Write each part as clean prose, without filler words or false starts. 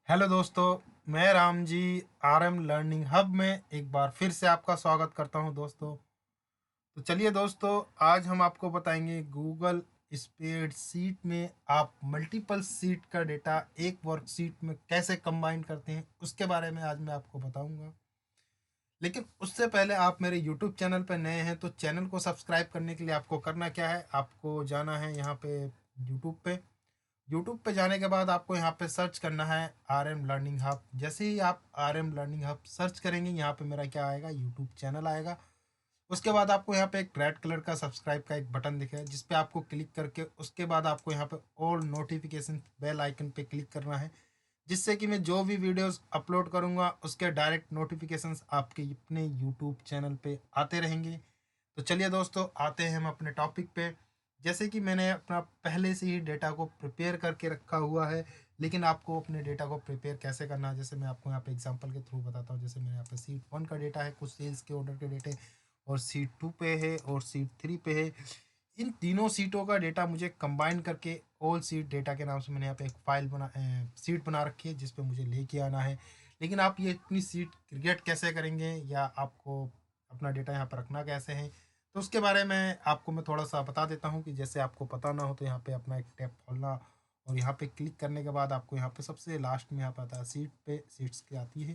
Hello दोस्तों, मैं Ram ji RM learning hub में एक बार फिर से आपका स्वागत करता हूं दोस्तों। तो चलिए दोस्तों, आज हम आपको बताएंगे गूगल स्प्रेडशीट में आप मल्टीपल सीट का डेटा एक वर्कशीट में कैसे कंबाइन करते हैं, उसके बारे में आज मैं आपको बताऊंगा। लेकिन उससे पहले आप मेरे यूट्यूब चैनल पर नए हैं तो चैनल को सब्सक्राइब करने के लिए आपको करना क्या है, आपको जाना है यहाँ पे यूट्यूब पे जाने के बाद आपको यहाँ पे सर्च करना है आर एम लर्निंग हब। जैसे ही आप R am learning hub search करेंगे, यहाँ पे मेरा क्या आएगा, यूट्यूब चैनल आएगा। उसके बाद आपको यहाँ पे एक रेड कलर का सब्सक्राइब का एक बटन दिखेगा, जिस पे आपको क्लिक करके उसके बाद आपको यहाँ पे ऑल नोटिफिकेशन बेल आइकन पे क्लिक करना है, जिससे कि मैं जो भी वीडियोस अपलोड करूँगा उसके डायरेक्ट नोटिफिकेशंस आपके अपने यूट्यूब चैनल पे आते रहेंगे। तो चलिए दोस्तों, आते हैं हम अपने टॉपिक पे। जैसे कि मैंने अपना पहले से ही डेटा को प्रिपेयर करके रखा हुआ है, लेकिन आपको अपने डेटा को प्रिपेयर कैसे करना है, जैसे मैं आपको यहाँ पे एग्जांपल के थ्रू बताता हूँ। जैसे मेरे यहाँ पे सीट वन का डेटा है, कुछ सेल्स के ऑर्डर के डेटे, और सीट टू पे है और सीट थ्री पे है। इन तीनों सीटों का डेटा मुझे कंबाइन करके ऑल सीट डेटा के नाम से मैंने यहाँ पे एक फाइल सीट बना रखी है, जिस पे मुझे लेके आना है। लेकिन आप ये इतनी सीट क्रिएट कैसे करेंगे, या आपको अपना डेटा यहाँ पर रखना कैसे है, तो उसके बारे में आपको मैं थोड़ा सा बता देता हूँ। कि जैसे आपको पता ना हो तो यहाँ पे अपना एक टैब खोलना, और यहाँ पे क्लिक करने के बाद आपको यहाँ पे सबसे लास्ट में यहाँ पे आता है सीट पे, सीट्स की आती है,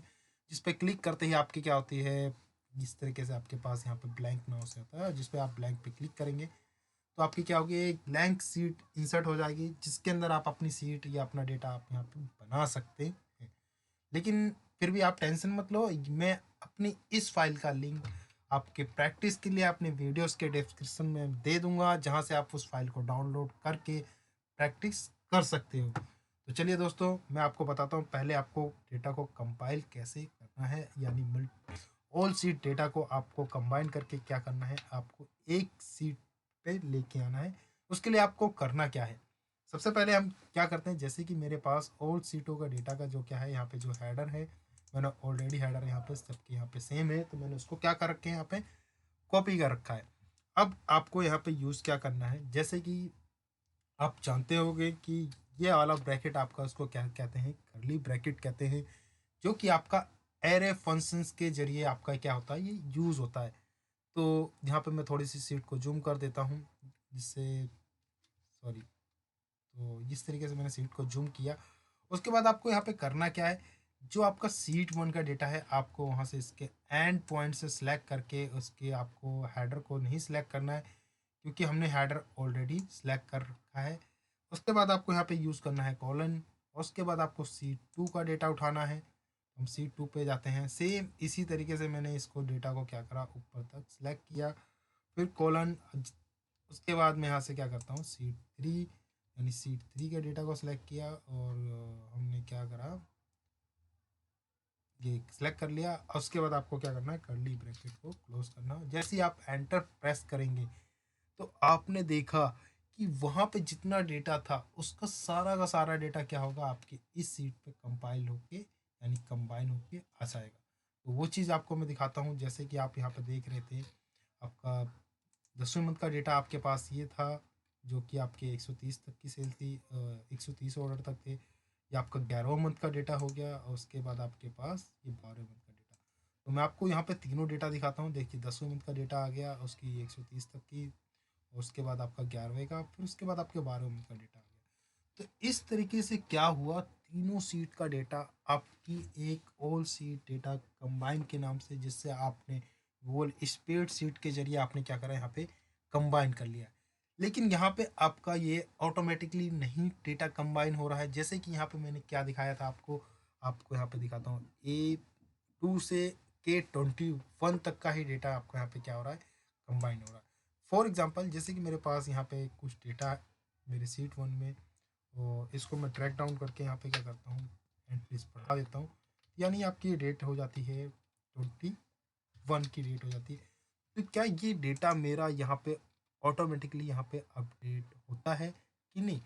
जिस पे क्लिक करते ही आपकी क्या होती है, इस तरीके से आपके पास यहाँ पे ब्लैंक नाउ से होता है, जिस पे आप ब्लैंक पे क्लिक करेंगे तो आपकी क्या होगी, एक ब्लैंक सीट इंसर्ट हो जाएगी, जिसके अंदर आप अपनी सीट या अपना डेटा आप यहाँ पे बना सकते हैं। लेकिन फिर भी आप टेंशन मत लो, मैं अपनी इस फाइल का लिंक आपके प्रैक्टिस के लिए अपने वीडियोस के डिस्क्रिप्शन में दे दूंगा, जहां से आप उस फाइल को डाउनलोड करके प्रैक्टिस कर सकते हो। तो चलिए दोस्तों, मैं आपको बताता हूँ पहले आपको डेटा को कंपाइल कैसे करना है, यानी ऑल सीट डेटा को आपको कंबाइन करके क्या करना है, आपको एक सीट पे लेके आना है। उसके लिए आपको करना क्या है, सबसे पहले हम क्या करते हैं, जैसे कि मेरे पास ऑल सीटों का डेटा का जो क्या है, यहाँ पे जो हेडर है, मैंने ऑलरेडी हेडर यहाँ पे सबके यहाँ पे सेम है, तो मैंने उसको क्या कर रखे हैं, यहाँ पे कॉपी कर रखा है। अब आपको यहाँ पे यूज़ क्या करना है, जैसे कि आप जानते होंगे कि ये वाला ब्रैकेट आपका उसको क्या कहते हैं, करली ब्रैकेट कहते हैं, जो कि आपका एरे फंक्शंस के जरिए आपका क्या होता है, ये यूज़ होता है। तो यहाँ पे मैं थोड़ी सी सीट को जूम कर देता हूँ, जिससे, सॉरी, तो इस तरीके से मैंने सीट को जूम किया। उसके बाद आपको यहाँ पे करना क्या है, जो आपका सीट वन का डेटा है, आपको वहाँ से इसके एंड पॉइंट से सिलेक्ट करके उसके आपको हेडर को नहीं सिलेक्ट करना है, क्योंकि हमने हेडर ऑलरेडी सिलेक्ट कर रखा है। उसके बाद आपको यहाँ पे यूज़ करना है कॉलन, और उसके बाद आपको सीट टू का डेटा उठाना है। हम सीट टू पे जाते हैं, सेम इसी तरीके से मैंने इसको डेटा को क्या करा, ऊपर तक सिलेक्ट किया, फिर कॉलन। उसके बाद मैं यहाँ से क्या करता हूँ, सीट थ्री, यानी सीट थ्री के डेटा को सिलेक्ट किया, और हमने क्या करा, ये सिलेक्ट कर लिया। और उसके बाद आपको क्या करना है, कर्ली ब्रैकेट को क्लोज करना। जैसे ही आप एंटर प्रेस करेंगे, तो आपने देखा कि वहाँ पे जितना डेटा था उसका सारा का सारा डेटा क्या होगा, आपकी इस सीट पे कंपाइल होके, यानी कंबाइन होके आ जाएगा। तो वो चीज़ आपको मैं दिखाता हूँ। जैसे कि आप यहाँ पे देख रहे थे, आपका 10वें मंथ का डेटा आपके पास ये था, जो कि आपके 130 तक की सेल थी, 130 ऑर्डर तक थे। ये आपका 11वां मंथ का डेटा हो गया, और उसके बाद आपके पास ये 12वें मंथ का डेटा। तो मैं आपको यहाँ पे तीनों डेटा दिखाता हूँ। देखिए, 10वें मंथ का डेटा आ गया, उसकी 130 तक की, और उसके बाद आपका 11वें का, फिर उसके बाद आपके 12वें मंथ का डेटा आ गया। तो इस तरीके से क्या हुआ, तीनों सीट का डेटा आपकी एक ऑल सीट डेटा कंबाइन के नाम से, जिससे आपने गूगल स्प्रेड सीट के जरिए आपने क्या करा, यहाँ पे कंबाइन कर लिया। लेकिन यहाँ पे आपका ये ऑटोमेटिकली नहीं डेटा कंबाइन हो रहा है। जैसे कि यहाँ पे मैंने क्या दिखाया था आपको, आपको यहाँ पे दिखाता हूँ, A2 से K21 तक का ही डेटा आपको यहाँ पे क्या हो रहा है, कंबाइन हो रहा है। फॉर एग्जांपल, जैसे कि मेरे पास यहाँ पे कुछ डेटा है मेरे सीट वन में, और इसको मैं ट्रैक डाउन करके यहाँ पे क्या करता हूँ, एंड प्लीज बढ़ा देता हूँ। यानी आपकी डेट हो जाती है 21 की डेट हो जाती है। तो क्या ये डेटा मेरा यहाँ पे ऑटोमेटिकली यहाँ पे अपडेट होता है कि नहीं?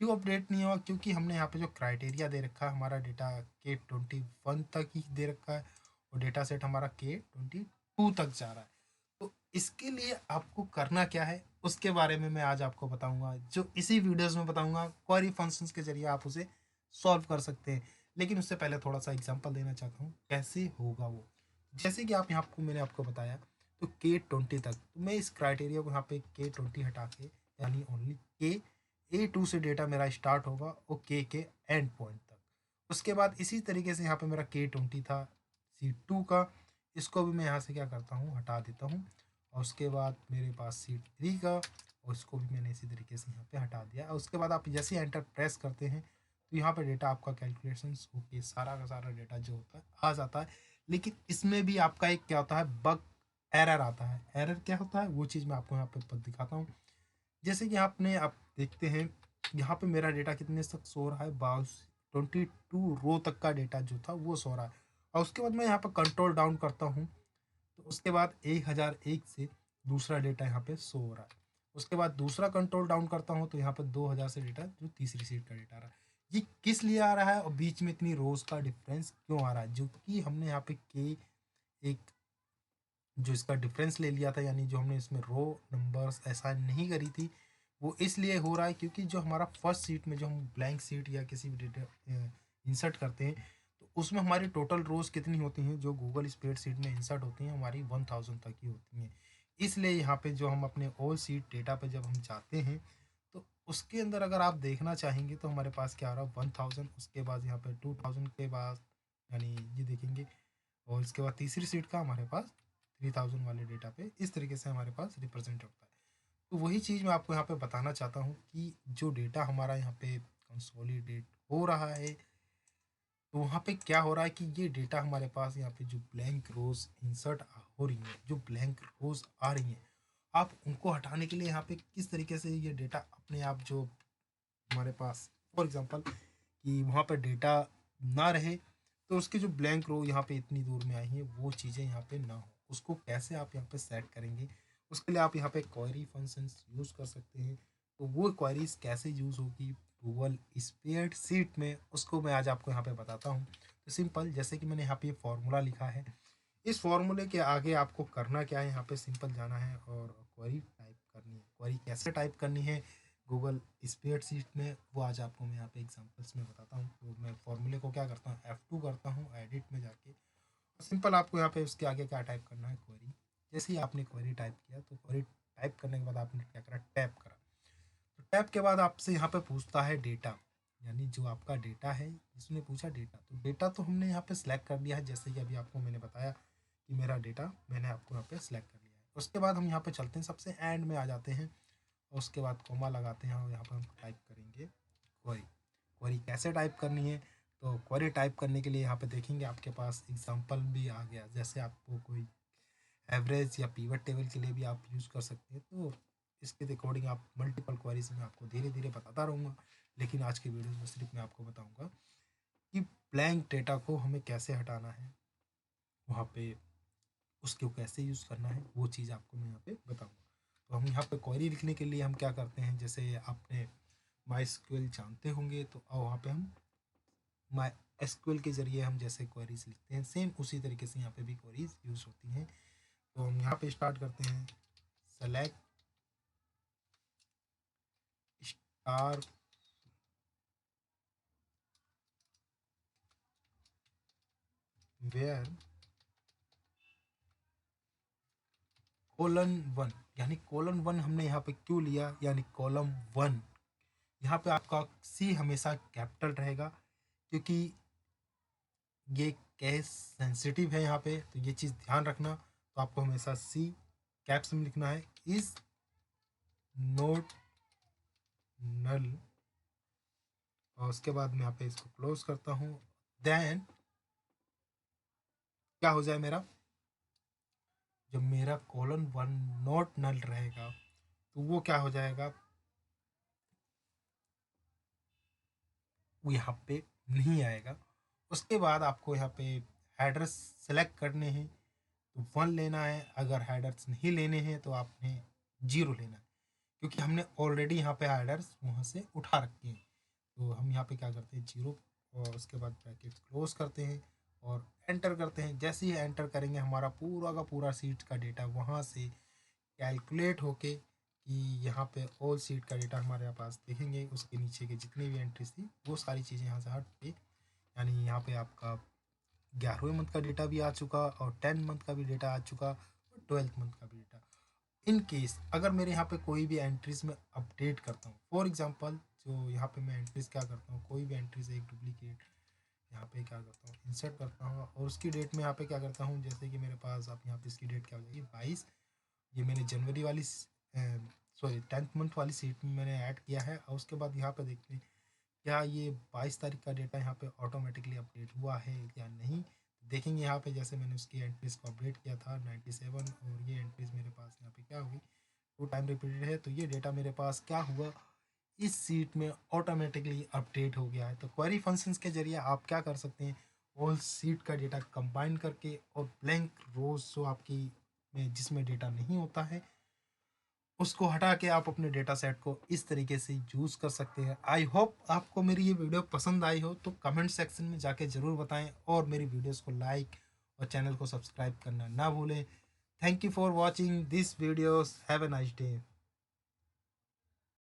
क्यों अपडेट नहीं हुआ? क्योंकि हमने यहाँ पे जो क्राइटेरिया दे रखा है, हमारा डेटा K21 तक ही दे रखा है, और डेटा सेट हमारा K22 तक जा रहा है। तो इसके लिए आपको करना क्या है, उसके बारे में मैं आज आपको बताऊंगा, जो इसी वीडियोस में बताऊंगा। क्वेरी फंक्शंस के जरिए आप उसे सॉल्व कर सकते हैं। लेकिन उससे पहले थोड़ा सा एग्जांपल देना चाहता हूँ कैसे होगा वो। जैसे कि आप यहाँ आपको मैंने आपको बताया तो K20 तक, तो मैं इस क्राइटेरिया को यहाँ पे K20 हटा के, यानी ओनली A2 से डेटा मेरा स्टार्ट होगा और के एंड पॉइंट तक। उसके बाद इसी तरीके से यहाँ पे मेरा K20 था C2 का, इसको भी मैं यहाँ से क्या करता हूँ हटा देता हूँ। और उसके बाद मेरे पास C3 का, और इसको भी मैंने इसी तरीके से यहाँ पे हटा दिया। और उसके बाद आप जैसे ही एंटर प्रेस करते हैं तो यहाँ पे डेटा आपका कैलकुलेशंस होके सारा का सारा डेटा जो होता है आ जाता है। लेकिन इसमें भी आपका एक क्या होता है, बग एरर आता है। एरर क्या होता है वो चीज़ मैं आपको यहाँ पे दिखाता हूँ। जैसे कि आपने आप देखते हैं यहाँ पे मेरा डेटा कितने तक सो रहा है, 22 रो तक का डेटा जो था वो सो रहा है। और उसके बाद मैं यहाँ पर कंट्रोल डाउन करता हूँ तो उसके बाद 1001 से दूसरा डेटा यहाँ पे शो हो रहा है। उसके बाद दूसरा कंट्रोल डाउन करता हूँ तो यहाँ पर 2000 से डेटा जो तीसरी सीट का डेटा आ रहा है। ये किस लिए आ रहा है और बीच में इतनी रोज का डिफरेंस क्यों आ रहा है, जो कि हमने यहाँ पे के एक जो इसका डिफरेंस ले लिया था, यानी जो हमने इसमें रो नंबर्स असाइन नहीं करी थी, वो इसलिए हो रहा है क्योंकि जो हमारा फर्स्ट सीट में जो हम ब्लैंक सीट या किसी भी डेटा इंसर्ट करते हैं तो उसमें हमारी टोटल रोज कितनी होती हैं, जो गूगल स्प्रेडशीट में इंसर्ट होती हैं हमारी 1000 तक ही होती हैं। इसलिए यहाँ पे जो हम अपने ऑल सीट डेटा पे जब हम जाते हैं तो उसके अंदर अगर आप देखना चाहेंगे तो हमारे पास क्या आ रहा है 1000, उसके बाद यहाँ पे 2000 के बाद, यानी ये देखेंगे। और इसके बाद तीसरी सीट का हमारे पास 3000 वाले डेटा पे इस तरीके से हमारे पास रिप्रेजेंट होता है। तो वही चीज़ मैं आपको यहाँ पे बताना चाहता हूँ कि जो डेटा हमारा यहाँ पे कंसोलिडेट हो रहा है तो वहाँ पे क्या हो रहा है कि ये डेटा हमारे पास यहाँ पे जो ब्लैंक रोज इंसर्ट हो रही हैं, जो ब्लैंक रोज आ रही हैं, आप उनको हटाने के लिए यहाँ पे किस तरीके से ये डेटा अपने आप जो हमारे पास फॉर एग्जांपल कि वहाँ पर डेटा ना रहे तो उसके जो ब्लैंक रो यहाँ पे इतनी दूर में आई हैं वो चीज़ें यहाँ पे ना हो, उसको कैसे आप यहाँ पे सेट करेंगे। उसके लिए आप यहाँ पे क्वेरी फंक्शंस यूज़ कर सकते हैं। तो वो क्वेरीज कैसे यूज़ होगी गूगल स्प्रेडशीट में, उसको मैं आज आपको यहाँ पे बताता हूँ। तो सिंपल, जैसे कि मैंने यहाँ पे फॉर्मूला लिखा है, इस फॉर्मूले के आगे आपको करना क्या है, यहाँ पे सिंपल जाना है और क्वेरी टाइप करनी है। क्वेरी कैसे टाइप करनी है गूगल स्प्रेडशीट में, वो आज आपको मैं यहाँ पे एग्जांपल्स में बताता हूँ। तो मैं फॉर्मूले को क्या करता हूँ, F2 करता हूँ एडिट में जाके, सिंपल आपको यहाँ पे उसके आगे क्या टाइप करना है, क्वेरी। जैसे ही आपने क्वेरी टाइप किया तो क्वेरी टाइप करने के बाद आपने क्या करा, टैप करा। तो टैप के बाद आपसे यहाँ पे पूछता है डेटा, यानी जो आपका डेटा है, इसने पूछा डेटा, तो डेटा तो हमने यहाँ पे सिलेक्ट कर लिया है, जैसे कि अभी आपको मैंने बताया कि मेरा डेटा मैंने आपको यहाँ पे सिलेक्ट कर लिया है। उसके बाद हम यहाँ पे चलते हैं, सबसे एंड में आ जाते हैं और उसके बाद कोमा लगाते हैं और यहाँ पर हम टाइप करेंगे क्वेरी। क्वेरी कैसे टाइप करनी है, तो क्वेरी टाइप करने के लिए यहाँ पे देखेंगे आपके पास एग्जांपल भी आ गया। जैसे आपको कोई एवरेज या पीवट टेबल के लिए भी आप यूज़ कर सकते हैं, तो इसके अकॉर्डिंग आप मल्टीपल क्वेरीज में आपको धीरे धीरे बताता रहूँगा। लेकिन आज की वीडियो में सिर्फ मैं आपको बताऊँगा कि ब्लैंक डेटा को हमें कैसे हटाना है, वहाँ पे उसको कैसे यूज़ करना है, वो चीज़ आपको मैं यहाँ पे बताऊँगा। तो हम यहाँ पे क्वेरी लिखने के लिए हम क्या करते हैं, जैसे आपने माई एसक्यूएल जानते होंगे तो वहाँ पे हम माई एसक्यूएल के ज़रिए हम जैसे क्वेरीज लिखते हैं, सेम उसी तरीके से यहाँ पे भी क्वेरीज यूज़ होती हैं। तो हम यहाँ पे स्टार्ट करते हैं, सेलेक्ट स्टार वेयर कोलन 1, यानी कोलन 1 हमने यहाँ पे क्यों लिया, यानी कॉलम 1, यहाँ पे आपका सी हमेशा कैपिटल रहेगा क्योंकि ये केस सेंसिटिव है यहाँ पे, तो ये चीज़ ध्यान रखना। तो आपको हमेशा सी कैप्स में लिखना है, इज नोट नल। और उसके बाद मैं यहाँ पे इसको क्लोज करता हूँ। देन क्या हो जाए मेरा, जब मेरा कोलन 1 नॉट नल रहेगा तो वो क्या हो जाएगा, वो यहाँ पे नहीं आएगा। उसके बाद आपको यहाँ पे हेडर्स सेलेक्ट करने हैं, तो 1 लेना है, अगर हेडर्स नहीं लेने हैं तो आपने 0 लेना है, क्योंकि हमने ऑलरेडी यहाँ पे हेडर्स वहाँ से उठा रखे हैं। तो हम यहाँ पे क्या करते हैं 0, और उसके बाद ब्रैकेट्स क्लोज करते हैं और एंटर करते हैं। जैसे ही एंटर करेंगे हमारा पूरा का पूरा सीट का डेटा वहाँ से कैलकुलेट होके कि यहाँ पे ऑल सीट का डेटा हमारे पास देखेंगे, उसके नीचे के जितनी भी एंट्रीज थी वो सारी चीज़ें यहाँ से हट के, यानी यहाँ पे आपका 11वें मंथ का डेटा भी आ चुका और 10 मंथ का भी डेटा आ चुका और 12th मंथ का भी डेटा। इन केस अगर मेरे यहाँ पे कोई भी एंट्रीज में अपडेट करता हूँ, फॉर एग्जांपल जो यहाँ पे मैं एंट्रीज क्या करता हूँ, कोई भी एंट्रीज एक डुप्लीकेट यहाँ पे क्या करता हूँ इंसर्ट करता हूँ और उसकी डेट में यहाँ पे क्या करता हूँ, जैसे कि मेरे पास आप यहाँ पे इसकी डेट क्या हो जाएगी 22, ये मैंने जनवरी वाली सॉरी 10th मंथ वाली सीट में मैंने ऐड किया है। और उसके बाद यहाँ पे देखते हैं क्या ये 22 तारीख का डेटा यहाँ पे ऑटोमेटिकली अपडेट हुआ है या नहीं। देखेंगे यहाँ पे जैसे मैंने उसकी एंट्रीज को अपडेट किया था 97 और ये एंट्रीज मेरे पास यहाँ पे क्या हुई 2 टाइम रिपीटेड है, तो ये डेटा मेरे पास क्या हुआ इस सीट में ऑटोमेटिकली अपडेट हो गया है। तो क्वेरी फंक्शंस के जरिए आप क्या कर सकते हैं, ऑल सीट का डेटा कंबाइन करके और ब्लैंक रोज जो आपकी में जिसमें डेटा नहीं होता है उसको हटा के आप अपने डेटा सेट को इस तरीके से यूज़ कर सकते हैं। आई होप आपको मेरी ये वीडियो पसंद आई हो, तो कमेंट सेक्शन में जाके ज़रूर बताएं और मेरी वीडियोस को लाइक और चैनल को सब्सक्राइब करना ना भूलें। Thank you for watching this videos, have a nice day.